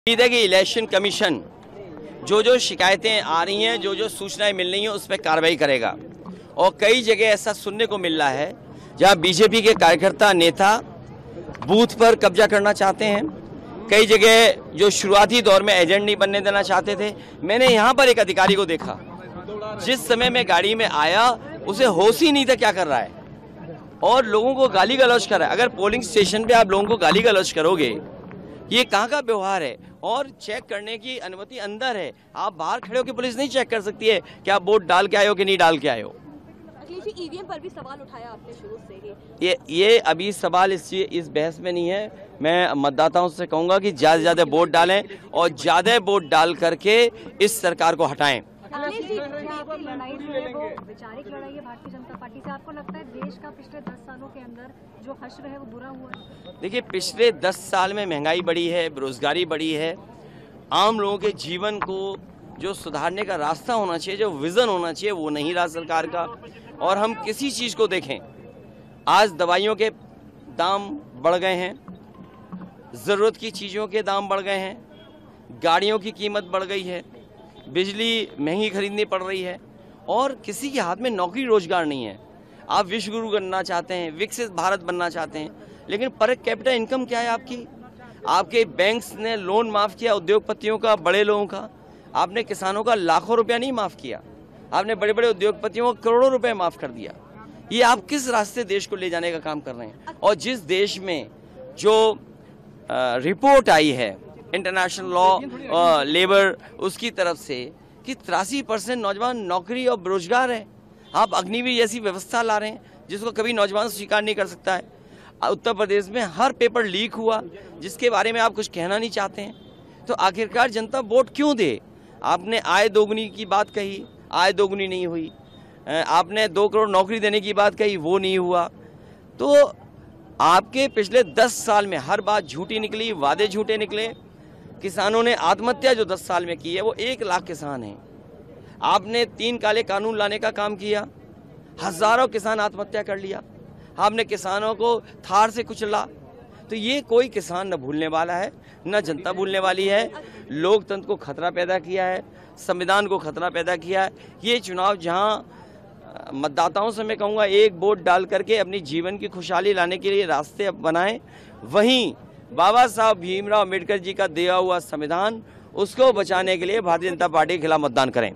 उम्मीद है कि इलेक्शन कमीशन जो शिकायतें आ रही हैं, जो सूचनाएं मिल रही हैं, उस पर कार्रवाई करेगा। और कई जगह ऐसा सुनने को मिल रहा है जहां बीजेपी के कार्यकर्ता नेता बूथ पर कब्जा करना चाहते हैं। कई जगह जो शुरुआती दौर में एजेंट नहीं बनने देना चाहते थे। मैंने यहां पर एक अधिकारी को देखा, जिस समय मैं गाड़ी में आया उसे होश ही नहीं था क्या कर रहा है, और लोगों को गाली गलौज कर रहा है। अगर पोलिंग स्टेशन पे आप लोगों को गाली गलौज करोगे, ये कहाँ का व्यवहार है? और चेक करने की अनुमति अंदर है, आप बाहर खड़े होकर पुलिस नहीं चेक कर सकती है कि आप वोट डाल के आए हो कि नहीं डाल के आए हो। ईवीएम पर भी सवाल उठाया आपने शुरू से ही। ये अभी सवाल इस बहस में नहीं है। मैं मतदाताओं से कहूंगा कि ज्यादा से ज्यादा वोट डालें और ज्यादा वोट डाल करके इस सरकार को हटाएं। आपकी लड़ाई जो है वो वैचारिक लड़ाई है भारतीय जनता पार्टी से। आपको लगता है देश का पिछले 10 सालों के अंदर जो हश्र है वो बुरा हुआ है? देखिए, पिछले 10 साल में महंगाई बढ़ी है, बेरोजगारी बढ़ी है। आम लोगों के जीवन को जो सुधारने का रास्ता होना चाहिए, जो विजन होना चाहिए, वो नहीं रहा सरकार का। और हम किसी चीज को देखें, आज दवाइयों के दाम बढ़ गए हैं, जरूरत की चीजों के दाम बढ़ गए हैं, गाड़ियों की कीमत बढ़ गई है, बिजली महंगी खरीदनी पड़ रही है, और किसी के हाथ में नौकरी रोजगार नहीं है। आप विश्व गुरु बनना चाहते हैं, विकसित भारत बनना चाहते हैं, लेकिन पर कैपिटा इनकम क्या है आपकी? आपके बैंक्स ने लोन माफ किया उद्योगपतियों का, बड़े लोगों का। आपने किसानों का लाखों रुपया नहीं माफ किया, आपने बड़े बड़े उद्योगपतियों को करोड़ों रुपए माफ कर दिया। ये आप किस रास्ते देश को ले जाने का काम कर रहे हैं? और जिस देश में जो रिपोर्ट आई है इंटरनेशनल लॉ लेबर उसकी तरफ से कि 83% नौजवान नौकरी और बेरोजगार है, आप अग्निवीर जैसी व्यवस्था ला रहे हैं जिसको कभी नौजवान स्वीकार नहीं कर सकता है। उत्तर प्रदेश में हर पेपर लीक हुआ जिसके बारे में आप कुछ कहना नहीं चाहते हैं, तो आखिरकार जनता वोट क्यों दे? आपने आय दोगुनी की बात कही, आय दोगुनी नहीं हुई। आपने 2 करोड़ नौकरी देने की बात कही, वो नहीं हुआ। तो आपके पिछले 10 साल में हर बात झूठी निकली, वादे झूठे निकले। किसानों ने आत्महत्या जो 10 साल में की है वो 1 लाख किसान हैं। आपने 3 काले कानून लाने का काम किया, हजारों किसान आत्महत्या कर लिया। आपने किसानों को थार से कुचला। तो ये कोई किसान न भूलने वाला है, न जनता भूलने वाली है। लोकतंत्र को खतरा पैदा किया है, संविधान को खतरा पैदा किया है। ये चुनाव जहां मतदाताओं से मैं कहूँगा एक वोट डाल करके अपनी जीवन की खुशहाली लाने के लिए रास्ते बनाएं, वहीं बाबा साहब भीमराव अम्बेडकर जी का दिया हुआ संविधान, उसको बचाने के लिए भारतीय जनता पार्टी के खिलाफ मतदान करें।